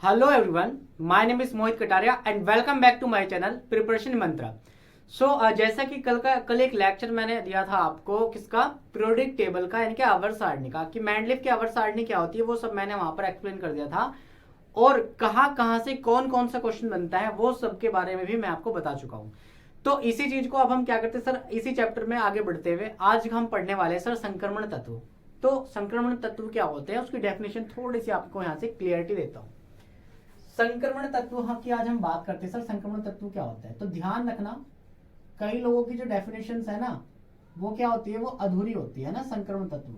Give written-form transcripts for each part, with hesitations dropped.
Hello everyone, my name is Mohit Kataria and welcome back to my channel preparation mantra. जैसा कि कल एक lecture मैंने दिया था आपको किसका, पीरियोडिक टेबल का, यानी कि आवर्त सारणी का, कि मैंडलीव की आवर्त सारणी क्या होती है वो सब मैंने वहां पर एक्सप्लेन कर दिया था। और कहाँ कहाँ से कौन कौन सा क्वेश्चन बनता है वो सब के बारे में भी मैं आपको बता चुका हूँ। तो इसी चीज को अब हम क्या करते हैं सर, इसी चैप्टर में आगे बढ़ते हुए आज हम पढ़ने वाले हैं सर संक्रमण तत्व। तो संक्रमण तत्व क्या होते हैं उसकी डेफिनेशन थोड़ी सी आपको यहाँ से क्लियरिटी देता हूँ। संक्रमण तत्व की आज हम बात करते हैं सर, संक्रमण तत्व क्या होता है। तो ध्यान रखना, कई लोगों की जो डेफिनेशन है ना वो क्या होती है, वो अधूरी होती है ना संक्रमण तत्व।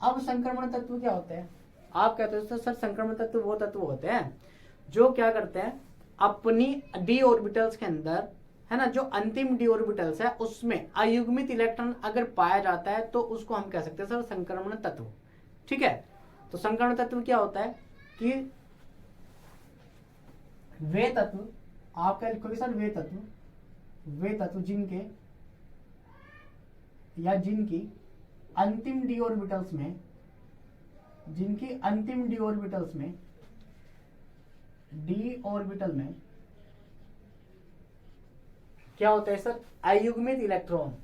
अब संक्रमण तत्व क्या होते हैं, आप कहते हो सर संक्रमण तत्व वो तत्व होते हैं जो क्या करते हैं, अपनी डी ऑर्बिटल्स के अंदर है ना, जो अंतिम डी ऑर्बिटल्स है उसमें अयुग्मित इलेक्ट्रॉन अगर पाया जाता है तो उसको हम कह सकते हैं सर संक्रमण तत्व। ठीक है, तो संक्रमण तत्व क्या होता है कि वे तत्व, आप क्या लिखोगे सर, वे तत्व जिनके या जिनकी अंतिम डी ऑर्बिटल्स में, जिनकी अंतिम डी ऑर्बिटल्स में, डी ऑर्बिटल में क्या होता है सर, अयुग्मित इलेक्ट्रॉन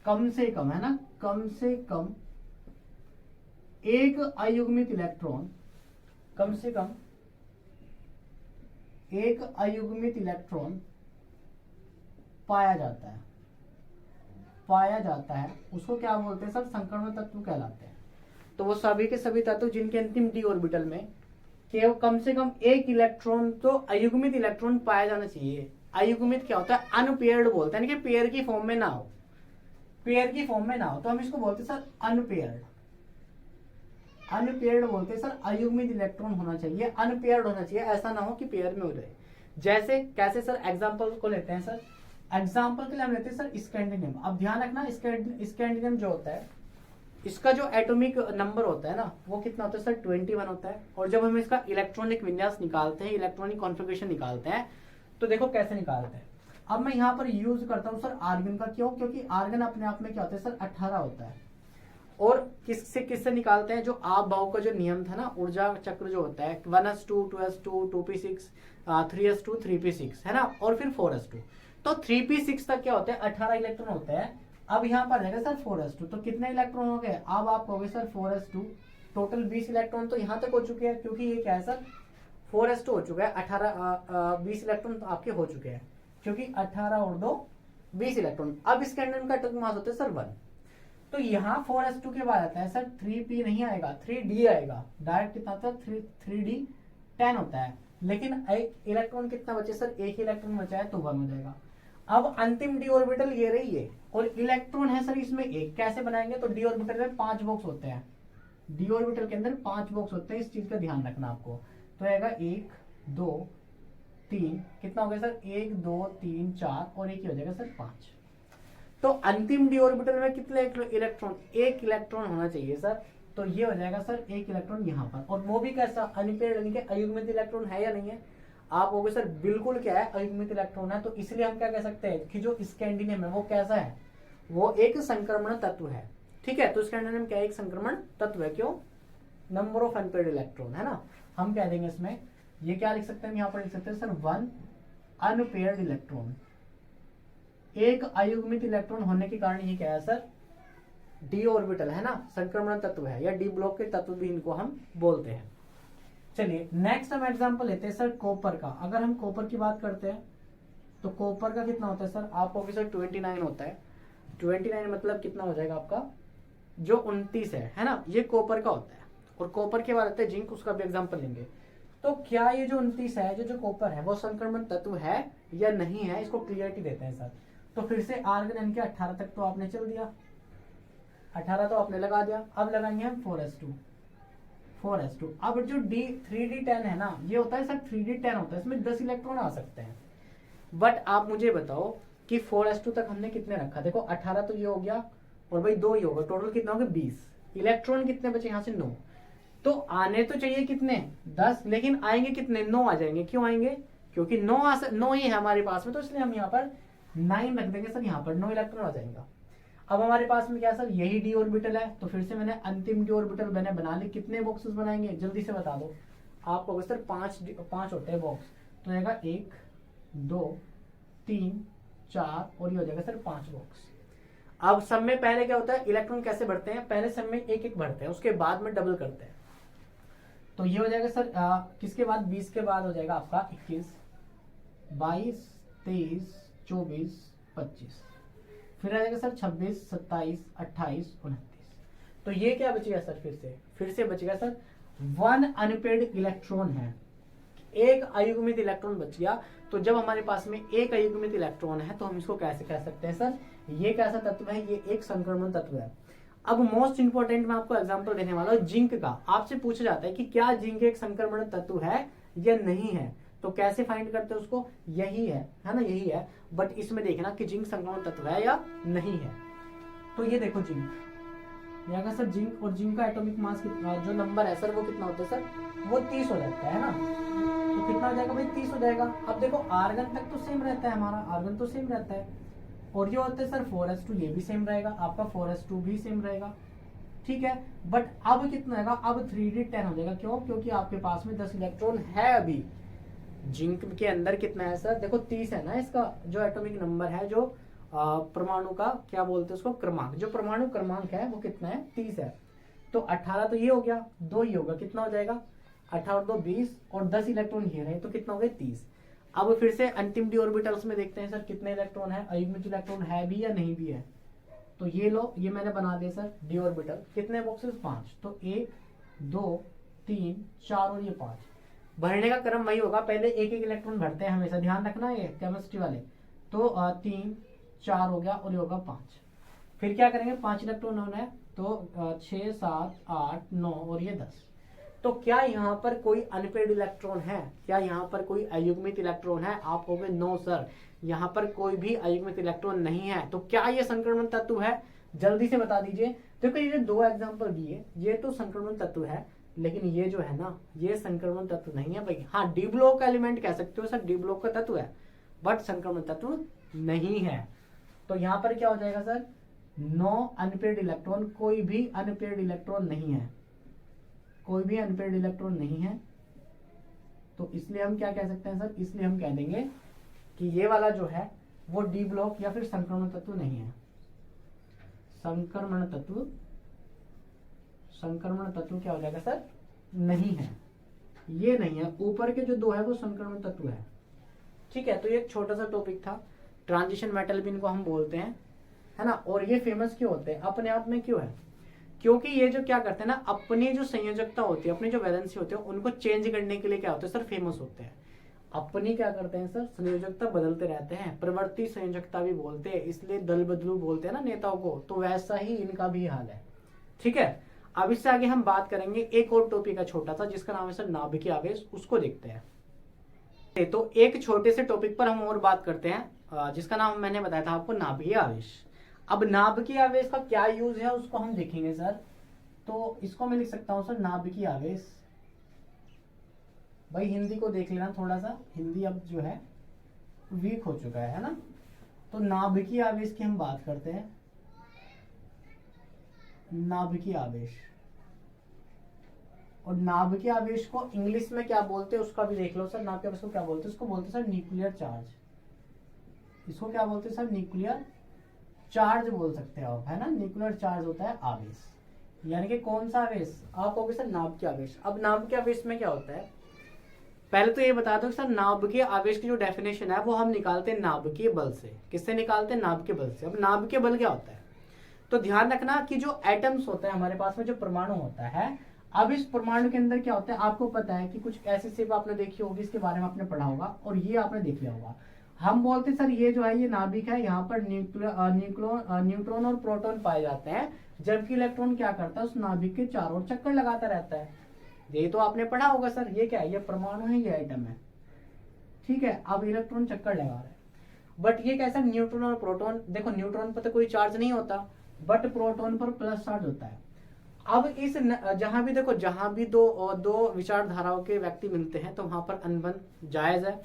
कम से कम, है ना, कम से कम एक अयुग्मित इलेक्ट्रॉन, कम से कम एक अयुग्मित इलेक्ट्रॉन पाया जाता है, उसको क्या बोलते हैं सर, संक्रमण तत्व कहलाते हैं। तो वो सभी के सभी तत्व जिनके अंतिम डी ऑर्बिटल में केवल कम से कम एक इलेक्ट्रॉन तो अयुग्मित इलेक्ट्रॉन पाया जाना चाहिए। अयुग्मित क्या होता है, अनपेयर्ड बोलते हैं, यानी कि पेयर की फॉर्म में ना हो, पेयर की फॉर्म में ना हो, तो हम इसको बोलते हैं सर अनपेयर्ड। अनपेयर्ड बोलते हैं सर, अयुग्मित इलेक्ट्रॉन होना चाहिए, अनपेयर्ड होना चाहिए, ऐसा ना हो कि पेयर में हो जाए। जैसे कैसे सर, एग्जांपल को लेते हैं सर, एग्जांपल के लिए हम लेते हैं सर स्कैंडिनियम। अब ध्यान रखना, स्कैंडिनियम जो होता है इसका जो एटॉमिक नंबर होता है ना वो कितना होता है सर, 21 होता है। और जब हम इसका इलेक्ट्रॉनिक विन्यास निकालते हैं, इलेक्ट्रॉनिक कॉन्फ़िगरेशन निकालते हैं, तो देखो कैसे निकालते हैं। अब मैं यहाँ पर यूज करता हूँ सर आर्गन का, क्यों, क्योंकि आर्गन अपने आप में क्या होता है सर, 18 होता है। और किससे निकालते हैं, जो आप भाव का जो नियम था ना, ऊर्जा चक्र जो होता है 1s2 2s2 2p6 3s2 3p6 है ना, और फिर 4s2। तो 3p6 तक क्या होता है, 18 इलेक्ट्रॉन होते हैं। अब यहाँ पर जाएगा सर 4s2, तो कितने इलेक्ट्रॉन हो गए, अब आप कहोगे सर 4s2, टोटल 20 इलेक्ट्रॉन तो यहाँ तक हो चुके हैं, क्योंकि ये क्या है सर 4s2 हो चुका है, 20 इलेक्ट्रॉन तो आपके हो चुके हैं, क्योंकि 18 और 2 20 इलेक्ट्रॉन। अब इसके अंदर का एटॉमिक मास होता है सर 1। तो यहाँ 4s2 के बाद आता है सर 3p नहीं आएगा, 3d आएगा, डायरेक्ट कितना होता है 3d 10 होता है। लेकिन एक इलेक्ट्रॉन कितना बचे सर, एक इलेक्ट्रॉन बचा है तो 1 हो जाएगा। अब अंतिम डी ऑर्बिटल ये रही है और इलेक्ट्रॉन है सर इसमें एक, कैसे बनाएंगे, तो डी ऑर्बिटल में 5 बॉक्स होते हैं, डी ऑर्बिटल के अंदर 5 बॉक्स होते हैं, इस चीज का ध्यान रखना आपको। तो आएगा 1 2 3, कितना हो गया सर, 1 2 3 4 और एक ही हो जाएगा सर 5। तो अंतिम डी ऑर्बिटल में कितने इलेक्ट्रॉन, एक इलेक्ट्रॉन होना चाहिए सर, तो ये हो जाएगा सर एक इलेक्ट्रॉन यहाँ पर, और वो भी कैसा, अनपेयर्ड, यानी कि अयुग्मित इलेक्ट्रॉन है या नहीं है। आप कहोगे सर बिल्कुल क्या है, अयुग्मित इलेक्ट्रॉन है, तो इसलिए हम क्या कह सकते हैं कि जो स्कैंडिनियम है वो कैसा है, वो एक संक्रमण तत्व है। ठीक है, तो स्कैंडिनियम क्या है, एक संक्रमण तत्व है। क्यों, नंबर ऑफ अनपेयर्ड इलेक्ट्रॉन है ना, हम कह देंगे इसमें, ये क्या लिख सकते हैं, यहाँ पर लिख सकते हैं सर 1 अनपेयर्ड इलेक्ट्रॉन। एक अयुग्मित इलेक्ट्रॉन होने के कारण ये क्या है सर, डी ऑर्बिटल है ना, संक्रमण तत्व है, या डी ब्लॉक के तत्व भी इनको हम बोलते हैं। चलिए नेक्स्ट हम एग्जांपल लेते हैं सर कॉपर का। अगर हम कॉपर की बात करते हैं तो कॉपर का कितना होता है सर, आप कहोगे सर 29 होता है। 29 मतलब कितना हो जाएगा आपका, जो 29 है ना, ये कॉपर का होता है। और कॉपर के बाद आता है जिंक, उसका भी एग्जाम्पल लेंगे। तो क्या ये जो 29 है, जो कॉपर है वो संक्रमण तत्व है या नहीं है, इसको क्लियरिटी देते हैं सर। तो फिर से आर्गन यानी कि 18 तक तो आपने चल दिया, 18 तो आपने लगा दिया। अब लगाएंगे हम 4s2। अब जो 3d10 है ना, ये होता है सर 3d10 होता है, इसमें 10 इलेक्ट्रॉन आ सकते हैं। बट आप मुझे बताओ कि 4s2 तक हमने कितने रखा, देखो 18 तो ये हो गया और भाई 2 ही होगा, टोटल कितना हो गया 20। इलेक्ट्रॉन कितने बचे यहाँ से 9, तो आने तो चाहिए कितने 10, लेकिन आएंगे कितने 9 आ जाएंगे। क्यों आएंगे, क्योंकि 9 ही है हमारे पास में, तो इसलिए हम यहाँ पर 9 रख देंगे सर, यहाँ पर 9 इलेक्ट्रॉन आ जाएगा। अब हमारे पास में क्या सर, यही डी ऑर्बिटल है, तो फिर से मैंने अंतिम डी ऑर्बिटल मैंने बना ली। कितने बॉक्सेस बनाएंगे, जल्दी से बता दो। आपको सर पांच होते हैं बॉक्स, तो रहेगा 1 2 3 4 और ये हो जाएगा सर 5 बॉक्स। अब सब में पहले क्या होता है, इलेक्ट्रॉन कैसे बढ़ते हैं, पहले सब में एक एक बढ़ते हैं, उसके बाद में डबल करते हैं। तो ये हो जाएगा सर किसके बाद, 20 के बाद हो जाएगा आपका 21 22 23 24 25, फिर आ जाएगा सर 26 27 28 29। तो ये क्या बचेगा सर, फिर से बचेगा सर 1 अनपेड इलेक्ट्रॉन है, एक अयुग्मित इलेक्ट्रॉन बच गया। तो जब हमारे पास में एक अयुग्मित इलेक्ट्रॉन है तो हम इसको कैसे कह सकते हैं सर, ये कैसा तत्व है, ये एक संक्रमण तत्व है। अब मोस्ट इंपोर्टेंट मैं आपको एग्जांपल देने वाला हूं जिंक का। आपसे पूछा जाता है कि क्या जिंक एक संक्रमण तत्व है या नहीं है, तो कैसे फाइंड करते हैं उसको, यही है ना, यही है। बट इसमें देखना कि जिंक संक्रमण तत्व है या नहीं है। तो ये देखो जिंक, यहाँ सर जिंक, और जिंक का एटॉमिक मास जो नंबर है सर वो कितना होता है सर, वो 30 हो जाता है ना। तो कितना हो जाएगा भाई, 30 हो जाएगा। अब देखो आर्गन तक तो सेम रहता है, हमारा आर्गन तो सेम रहता है, और ये होता है सर 4s2, ये भी सेम रहेगा, आपका 4s2 भी सेम रहेगा, ठीक है। बट अब कितना रहेगा, अब 3d10 हो जाएगा। क्यों, क्योंकि आपके पास में 10 इलेक्ट्रॉन है अभी। जिंक के अंदर कितना है सर, देखो 30 है ना, इसका जो एटॉमिक नंबर है, जो परमाणु का क्या बोलते हैं उसको, क्रमांक, जो परमाणु क्रमांक है वो कितना है, 30 है। तो 18 तो ये हो गया, 2 ये होगा, कितना हो जाएगा 18 और 2 20, और 10 इलेक्ट्रॉन ये रहे, तो कितना हो गया 30। अब फिर से अंतिम डी ऑर्बिटल्स में देखते हैं सर कितने इलेक्ट्रॉन है, अयुग्मित इलेक्ट्रॉन है भी या नहीं भी है। तो ये लो, ये मैंने बना दिया सर डी ऑर्बिटल, कितने बॉक्सेस 5, तो 1 2 3 4 और ये 5। भरने का क्रम वही होगा, पहले एक एक इलेक्ट्रॉन भरते हैं हमेशा, ध्यान रखना ये केमिस्ट्री वाले। तो 3 4 हो गया और ये होगा 5। फिर क्या करेंगे, 5 इलेक्ट्रॉन होना है, तो 6 7 8 9 और ये 10। तो क्या यहाँ पर कोई अनपेड इलेक्ट्रॉन है, क्या यहाँ पर कोई अयुग्मित इलेक्ट्रॉन है, आप कहोगे नो सर, यहाँ पर कोई भी अयुग्मित इलेक्ट्रॉन नहीं है। तो क्या ये संक्रमण तत्व है, जल्दी से बता दीजिए। देखो ये 2 एग्जाम्पल दिए, ये तो संक्रमण तत्व है, लेकिन ये जो है ना, ये संक्रमण तत्व नहीं है भाई। हाँ, डी ब्लॉक का एलिमेंट कह सकते हो सर, डी ब्लॉक का तत्व है, बट संक्रमण तत्व नहीं है। तो यहाँ पर क्या हो जाएगा सर, नो अनपेड इलेक्ट्रॉन, कोई भी अनपेड इलेक्ट्रॉन नहीं है, कोई भी अनपेड इलेक्ट्रॉन नहीं है। तो इसलिए हम क्या कह सकते हैं सर, इसलिए हम कह देंगे कि ये वाला जो है वो डी ब्लॉक या फिर संक्रमण तत्व नहीं है। संक्रमण तत्व, संक्रमण तत्व क्या हो जाएगा सर, नहीं है, ये नहीं है। ऊपर के जो 2 है वो संक्रमण तत्व है, ठीक है। तो ये एक छोटा सा टॉपिक था, ट्रांजिशन मेटल भी इनको हम बोलते हैं, है ना। और ये फेमस क्यों होते हैं, अपने आप में क्यों है, क्योंकि ये जो क्या करते हैं ना, अपनी जो संयोजकता होती है, अपनी जो वैलेंसी होती है, उनको चेंज करने के लिए क्या होते हैं सर, फेमस होते हैं। अपनी क्या करते हैं सर, संयोजकता बदलते रहते हैं, प्रवर्ती संयोजकता भी बोलते हैं, इसलिए दल बदलू बोलते हैं ना नेताओं को। तो वैसा ही इनका भी हाल है, ठीक है। अब इससे आगे हम बात करेंगे एक और टॉपिक का छोटा सा, जिसका नाम है सर नाभिकीय आवेश, उसको देखते हैं। तो एक छोटे से टॉपिक पर हम और बात करते हैं, जिसका नाम मैंने बताया था आपको, नाभिकीय आवेश। अब नाभिकीय आवेश का क्या यूज है उसको हम देखेंगे सर। तो इसको मैं लिख सकता हूं सर नाभिकीय आवेश। भाई हिंदी को देख लेना थोड़ा सा, हिंदी अब जो है वीक हो चुका है ना। तो नाभिकीय आवेश की हम बात करते हैं, नाभिकीय आवेश। और नाभिकीय आवेश को इंग्लिश में क्या बोलते हैं उसका भी देख लो सर। नाभिकीय आवेश को क्या बोलते हैं, उसको बोलते हैं सर न्यूक्लियर चार्ज। इसको क्या बोलते हैं सर, न्यूक्लियर चार्ज बोल सकते हो आप, है ना। न्यूक्लियर चार्ज होता है आवेश, यानी कि कौन सा आवेश, आप कहोगे सर नाभिकीय आवेश। अब नाभिकीय आवेश में क्या होता है, पहले तो ये बता दो सर, नाभिकीय आवेश की जो डेफिनेशन है वो हम निकालते हैं नाभिकीय बल से। किससे निकालते हैं, नाभिकीय बल से। अब नाभिकीय बल क्या होता है, तो ध्यान रखना कि जो एटम्स होते हैं हमारे पास में, जो परमाणु होता है, अब इस परमाणु के अंदर क्या होता है, आपको पता है कि कुछ ऐसी शेप आपने देखी होगी, इसके बारे में आपने पढ़ा होगा, और ये आपने देख लिया होगा। हम बोलते हैं सर ये जो है ये नाभिक है, यहाँ पर न्यूट्रॉन और प्रोटॉन पाए जाते हैं, जबकि इलेक्ट्रॉन क्या करता है, उस नाभिक के चारों ओर चक्कर लगाता रहता है। ये तो आपने पढ़ा होगा सर। ये क्या है, ये परमाणु है, ये आइटम है, ठीक है। अब इलेक्ट्रॉन चक्कर लगा रहा है, बट ये कैसा, न्यूट्रॉन और प्रोटॉन। देखो न्यूट्रॉन पर तो कोई चार्ज नहीं होता, बट प्रोटॉन पर प्लस चार्ज होता है। अब इस जहां भी देखो, जहां भी दो विचारधाराओं के व्यक्ति मिलते हैं, तो वहां पर अनबन जायज है।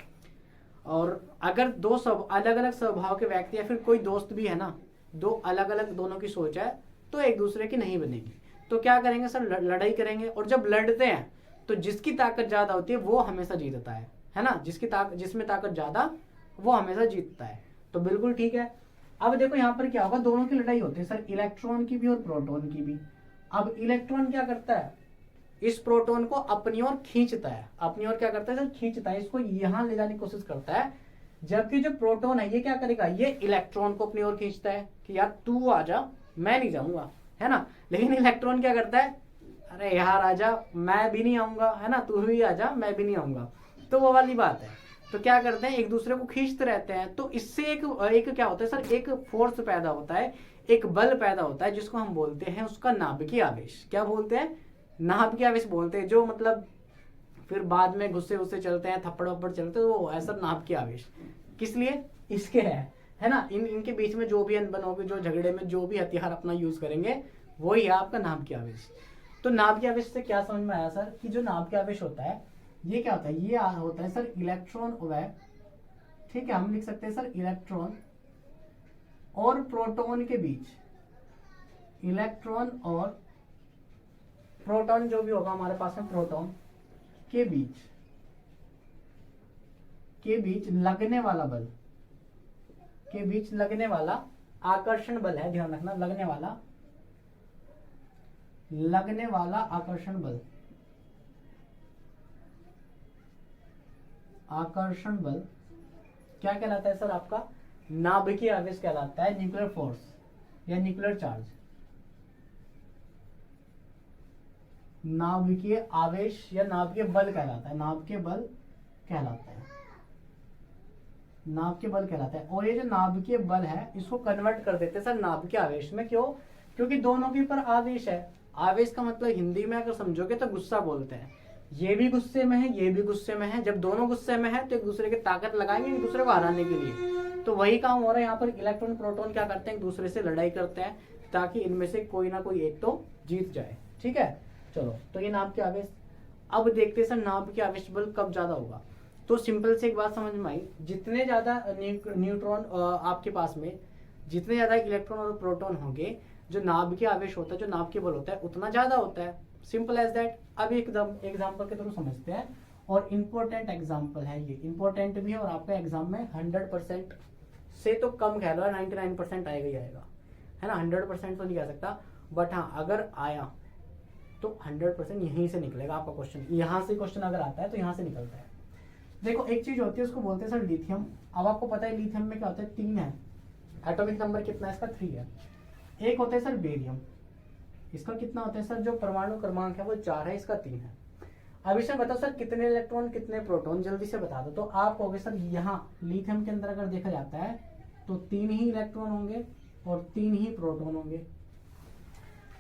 और अगर दो सब अलग अलग स्वभाव के व्यक्ति या फिर कोई दोस्त भी है ना, दो अलग अलग दोनों की सोच है, तो एक दूसरे की नहीं बनेगी। तो क्या करेंगे सर, लड़ाई करेंगे। और जब लड़ते हैं तो जिसकी ताकत ज्यादा होती है वो हमेशा जीतता है ना, जिसमें ताकत ज्यादा वो हमेशा जीतता है। तो बिल्कुल ठीक है। अब देखो यहाँ पर क्या होगा, दोनों की लड़ाई होती है सर, इलेक्ट्रॉन की भी और प्रोटॉन की भी। अब इलेक्ट्रॉन क्या करता है, इस प्रोटॉन को अपनी ओर खींचता है, अपनी ओर क्या करता है सर, खींचता है, इसको यहां ले जाने की कोशिश करता है। जबकि जो प्रोटॉन है ये क्या करेगा, ये इलेक्ट्रॉन को अपनी ओर खींचता है कि यार तू आ जा, मैं नहीं जाऊंगा, है ना। लेकिन इलेक्ट्रॉन क्या करता है, अरे यार आजा, मैं भी नहीं आऊंगा, है ना, तू भी आजा, मैं भी नहीं आऊंगा। तो वो वाली बात है। तो क्या करते हैं, एक दूसरे को खींचते रहते हैं। तो इससे एक क्या होता है सर, एक फोर्स पैदा होता है, एक बल पैदा होता है, जिसको हम बोलते हैं उसका नाभिकीय आवेश। क्या बोलते हैं, नाभिकीय आवेश बोलते हैं। जो मतलब फिर बाद में गुस्से गुस्से चलते हैं, थप्पड़ वप्पड़ चलते हैं, वो ऐसा नाभिकीय आवेश किस लिए, इसके है ना, इनके बीच में जो भी अनबन होगी, जो झगड़े में जो भी हथियार अपना यूज करेंगे, वही है आपका नाभिकीय आवेश। तो नाभिकीय आवेश से क्या समझ में आया सर, कि जो नाभिकीय आवेश होता है ये क्या होता है, ये होता है सर इलेक्ट्रॉन और, ठीक है, हम लिख सकते हैं सर इलेक्ट्रॉन और प्रोटॉन के बीच, इलेक्ट्रॉन और प्रोटॉन जो भी होगा हमारे पास में, प्रोटॉन के बीच लगने वाला बल, के बीच लगने वाला आकर्षण बल है, ध्यान रखना, लगने वाला आकर्षण बल, आकर्षण बल क्या कहलाता है सर, आपका नाभिकीय आवेश कहलाता है, न्यूक्लियर फोर्स या न्यूक्लियर चार्ज। नाभिकीय आवेश या नाभिकीय बल कहलाता है, नाभिकीय बल कहलाता है, नाभिकीय बल कहलाता है। और ये जो नाभिकीय बल है इसको कन्वर्ट कर देते हैं सर नाभिकीय आवेश में। क्यों, क्योंकि दोनों के ऊपर आवेश है। आवेश का मतलब हिंदी में अगर समझोगे तो गुस्सा बोलते हैं। ये भी गुस्से में है, ये भी गुस्से में है। जब दोनों गुस्से में है तो एक दूसरे की ताकत लगाएंगे एक दूसरे को हराने के लिए। तो वही काम हो रहा है यहाँ पर। इलेक्ट्रॉन प्रोटॉन क्या करते हैं, एक दूसरे से लड़ाई करते हैं ताकि इनमें से कोई ना कोई एक तो जीत जाए। ठीक है, चलो, तो ये नाभिकीय आवेश। अब देखते हैं सर नाभिकीय आवेश बल कब ज्यादा होगा। तो सिंपल से एक बात समझ में आई, जितने ज्यादा न्यूट्रॉन आपके पास में, जितने ज्यादा इलेक्ट्रॉन और प्रोटॉन होंगे, जो नाभिकीय आवेश होता है, जो नाभिकीय बल होता है, उतना ज्यादा होता है। Simple as that. अब एक एग्जाम्पल के थ्रू समझते हैं, और इम्पोर्टेंट एग्जाम्पल है ये, इम्पोर्टेंट भी, और आपका एग्जाम में 100% से तो कम कह लो, 99% आएगा ही आएगा, है ना। 100% तो नहीं कह सकता, बट हाँ अगर आया तो 100% यहीं से निकलेगा आपका क्वेश्चन। यहाँ से क्वेश्चन अगर आता है तो यहाँ से निकलता है। देखो एक चीज होती है, उसको बोलते हैं सर लिथियम। अब आपको पता है लिथियम में क्या होता है, 3 है, एटॉमिक नंबर कितना है इसका, 3 है। एक होता है सर बेरियम, इसका कितना होता है सर, जो परमाणु क्रमांक है वो 4 है, इसका 3 है। अब इसमें बताओ सर कितने इलेक्ट्रॉन कितने प्रोटॉन, जल्दी से बता दो। तो आप कहोगे सर यहाँ लिथियम के अंदर अगर देखा जाता है तो 3 ही इलेक्ट्रॉन होंगे और 3 ही प्रोटॉन होंगे।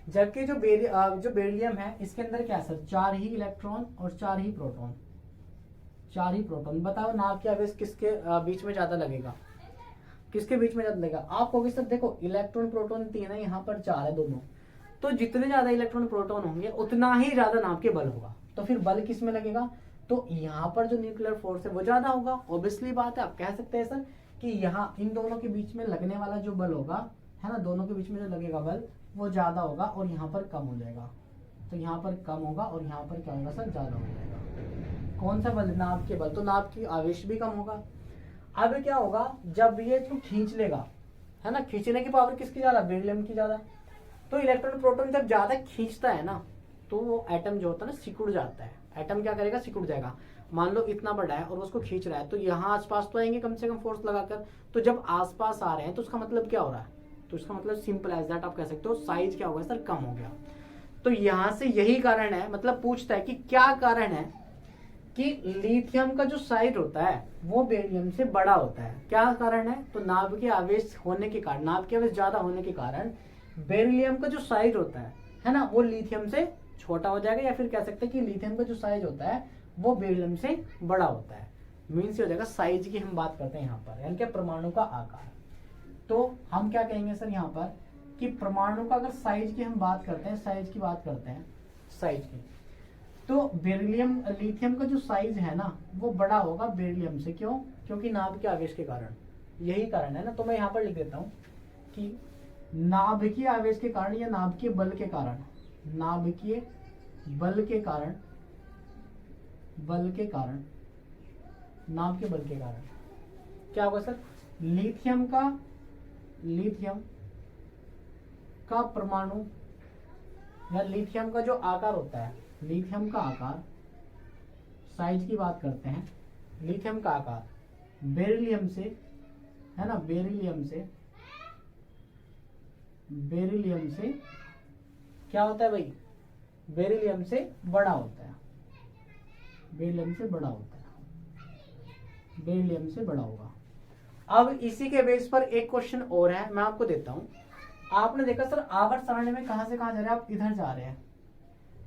जबकि जो बेरिलियम है इसके अंदर क्या है सर, 4 ही इलेक्ट्रॉन और 4 ही प्रोटॉन, 4 ही प्रोटॉन। बताओ नाभिकीय आवेश किसके बीच में ज्यादा लगेगा, किसके बीच में ज्यादा लगेगा। आप कहोगे सर देखो इलेक्ट्रॉन प्रोटॉन 3 है, यहाँ पर 4 है दोनों, तो जितने ज्यादा इलेक्ट्रॉन प्रोटॉन होंगे उतना ही ज्यादा नाभिकीय बल होगा। तो फिर बल किस में लगेगा, तो यहाँ पर जो न्यूक्लियर फोर्स है वो ज्यादा होगा। ऑब्वियसली बात है, आप कह सकते हैं सर कि यहाँ इन दोनों के बीच में लगने वाला जो बल होगा, है ना, दोनों के बीच में जो लगेगा बल वो ज्यादा होगा और यहाँ पर कम हो जाएगा। तो यहाँ पर कम होगा और यहाँ पर क्या होगा सर, ज्यादा हो जाएगा। कौन सा बल, नाभिकीय बल। तो नाभिकीय आवेश भी कम होगा। अब क्या होगा, जब ये तो खींच लेगा, है ना, खींचने की पावर किसकी ज्यादा, बेरिलियम की ज्यादा। तो इलेक्ट्रॉन प्रोटॉन जब ज्यादा खींचता है ना, तो वो एटम जो होता है ना सिकुड़ जाता है। एटम क्या करेगा, सिकुड़ जाएगा। मान लो इतना बड़ा है और उसको खींच रहा है, तो यहाँ आसपास तो आएंगे कम से कम फोर्स लगाकर। तो जब आसपास आ रहे हैं तो उसका मतलब क्या हो रहा है, तो इसका मतलब सिंपल एज दैट आप कह सकते हो साइज क्या होगा सर, कम हो गया। तो यहाँ से यही कारण है, मतलब पूछता है कि क्या कारण है कि लिथियम का जो साइज होता है वो बेरिलियम से बड़ा होता है। क्या कारण है, तो नाभिकीय आवेश होने के कारण, नाभिकीय आवेश ज्यादा होने के कारण बेरिलियम का जो साइज होता है ना, वो लिथियम से छोटा हो जाएगा। या फिर कह सकते हैं कि लिथियम का जो साइज होता है वो बेरिलियम से बड़ा होता है। मीन्स ये हो जाएगा साइज की हम बात करते हैं यहाँ पर, यानी कि परमाणु का आकार। तो हम क्या कहेंगे सर यहाँ पर कि परमाणु का अगर साइज की हम बात करते हैं, साइज की बात करते हैं, साइज की, तो बेरिलियम लिथियम का जो साइज है ना वो बड़ा होगा बेरिलियम से। क्यों, क्योंकि नाभिकीय आवेश के कारण, यही कारण है ना। तो मैं यहाँ पर लिख देता हूँ कि नाभिकीय आवेश के कारण या नाभिकीय बल के कारण, नाभिकीय बल के कारण बल के कारण, नाभ के बल के कारण क्या होगा सर, लिथियम का परमाणु या लिथियम का जो आकार होता है, लिथियम का आकार, साइज की बात करते हैं, लिथियम का आकार बेरिलियम से, है ना, बेरिलियम से क्या होता है भाई, बेरिलियम से बड़ा होता है, बेरिलियम से बड़ा होता है, बेरिलियम से बड़ा होगा। अब इसी के बेस पर एक क्वेश्चन और है, मैं आपको देता हूं। आपने देखा सर आवर्त सारणी में कहां से कहां जा रहे हैं, आप इधर जा रहे हैं,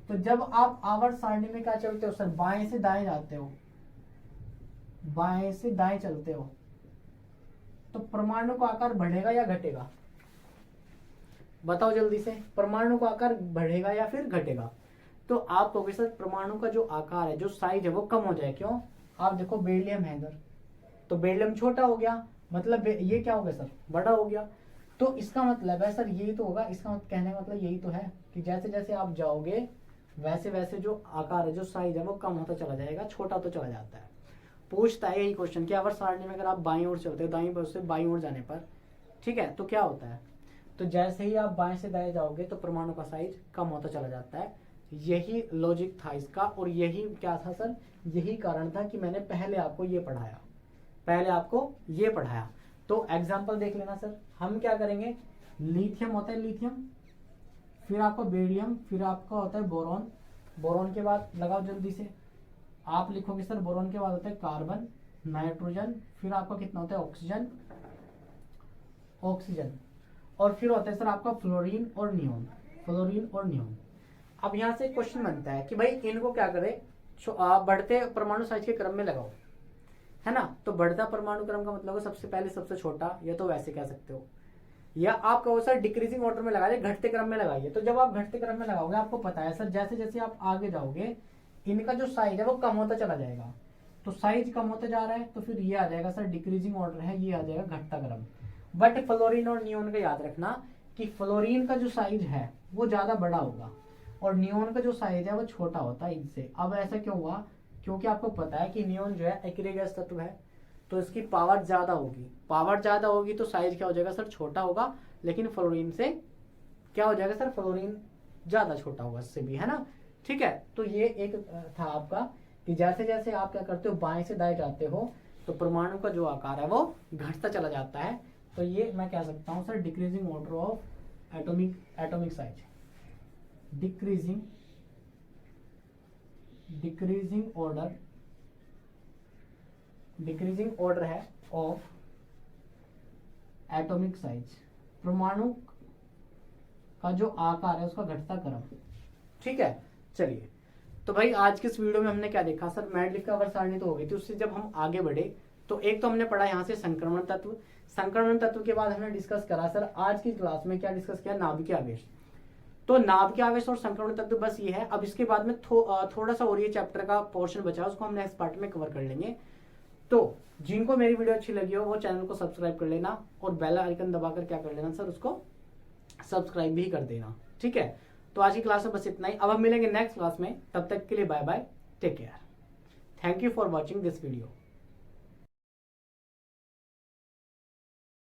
तो जब आप आवर्त सारणी में क्या चलते हो सर, बाएं से दाएं जाते हो, बाएं से दाएं चलते हो, तो परमाणु का आकार बढ़ेगा या घटेगा, बताओ जल्दी से, परमाणु का आकार बढ़ेगा या फिर घटेगा। तो आप कहोगे सर परमाणु का जो आकार है, जो साइज है वो कम हो जाए, क्यों, आप देखो बेरिलियम है इधर, तो बेरिलियम छोटा हो गया, मतलब ये क्या हो गया सर, बड़ा हो गया। तो इसका मतलब है सर यही तो होगा, इसका कहने का मतलब यही तो है कि जैसे जैसे आप जाओगे वैसे वैसे जो आकार है, जो साइज है वो कम होता चला जाएगा, छोटा तो चला जाता है। पूछता है यही क्वेश्चन कि आवर्त सारणी में अगर आप बाईं ओर चलते हो, दाईं ओर से बाईं ओर जाने पर, ठीक है, तो क्या होता है, तो जैसे ही आप बाएं से दाएं जाओगे तो परमाणु का साइज कम होता चला जाता है। यही लॉजिक था इसका, और यही क्या था सर, यही कारण था कि मैंने पहले आपको ये पढ़ाया। तो एग्जाम्पल देख लेना सर, हम क्या करेंगे, लिथियम होता है, लिथियम, फिर आपका बेरिलियम, फिर आपका होता है बोरॉन, बोरॉन के बाद लगाओ जल्दी से, आप लिखोगे सर बोरॉन के बाद होता है कार्बन, नाइट्रोजन, फिर आपका कितना होता है ऑक्सीजन, और फिर होता है सर आपका फ्लोरीन और नियोन। अब यहाँ से क्वेश्चन बनता है कि भाई इनको क्या करें, बढ़ते परमाणु साइज के क्रम में लगाओ, है ना। तो बढ़ता परमाणु क्रम का मतलब है सबसे पहले सबसे छोटा, या तो वैसे कह सकते हो, या आप कहो सर डिक्रीजिंग ऑर्डर में लगाइए, घटते क्रम में लगाइए। तो जब आप घटते क्रम में लगाओगे, आपको पता है सर जैसे जैसे आप आगे जाओगे इनका जो साइज है वो कम होता चला जाएगा, तो साइज कम होता जा रहा है, तो फिर ये आ जाएगा सर डिक्रीजिंग ऑर्डर है, ये आ जाएगा घटता क्रम। बट फ्लोरीन और नियोन का याद रखना कि फ्लोरीन का जो साइज है वो ज्यादा बड़ा होगा और नियोन का जो साइज है वो छोटा होता है इनसे। अब ऐसा क्यों हुआ, क्योंकि आपको पता है कि नियोन जो है एक्रिय गैस तत्व है, तो इसकी पावर ज्यादा होगी, तो साइज क्या हो जाएगा सर, छोटा होगा, लेकिन फ्लोरीन से क्या हो जाएगा सर, फ्लोरीन ज्यादा छोटा होगा इससे भी, है ना। ठीक है, तो ये एक था आपका कि जैसे जैसे आप क्या करते हो, बाएं से दाएं जाते हो, तो परमाणु का जो आकार है वो घटता चला जाता है। तो ये मैं कह सकता हूं sir decreasing order of atomic size, decreasing order है ऑफ एटॉमिक साइज, परमाणु का जो आकार है उसका घटता क्रम। ठीक है, चलिए, तो भाई आज के इस वीडियो में हमने क्या देखा सर, मेंडलीफ का आवर्त सारणी तो हो गई थी, उससे जब हम आगे बढ़े तो एक तो हमने पढ़ा यहाँ से संक्रमण तत्व के बाद हमने डिस्कस करा सर आज की क्लास में क्या डिस्कस किया, नाभिकीय आवेश। तो नाभिकीय आवेश और संक्रमण तत्व बस ये है। अब इसके बाद में थोड़ा सा और ये चैप्टर का पोर्शन बचा है, उसको हम नेक्स्ट पार्ट में कवर कर लेंगे। तो जिनको मेरी वीडियो अच्छी लगी हो वो चैनल को सब्सक्राइब कर लेना और बेल आइकन दबाकर क्या कर लेना सर, उसको सब्सक्राइब भी कर देना। ठीक है, तो आज की क्लास में बस इतना ही। अब हम मिलेंगे नेक्स्ट क्लास में, तब तक के लिए bye bye, take care, thank you for watching this video.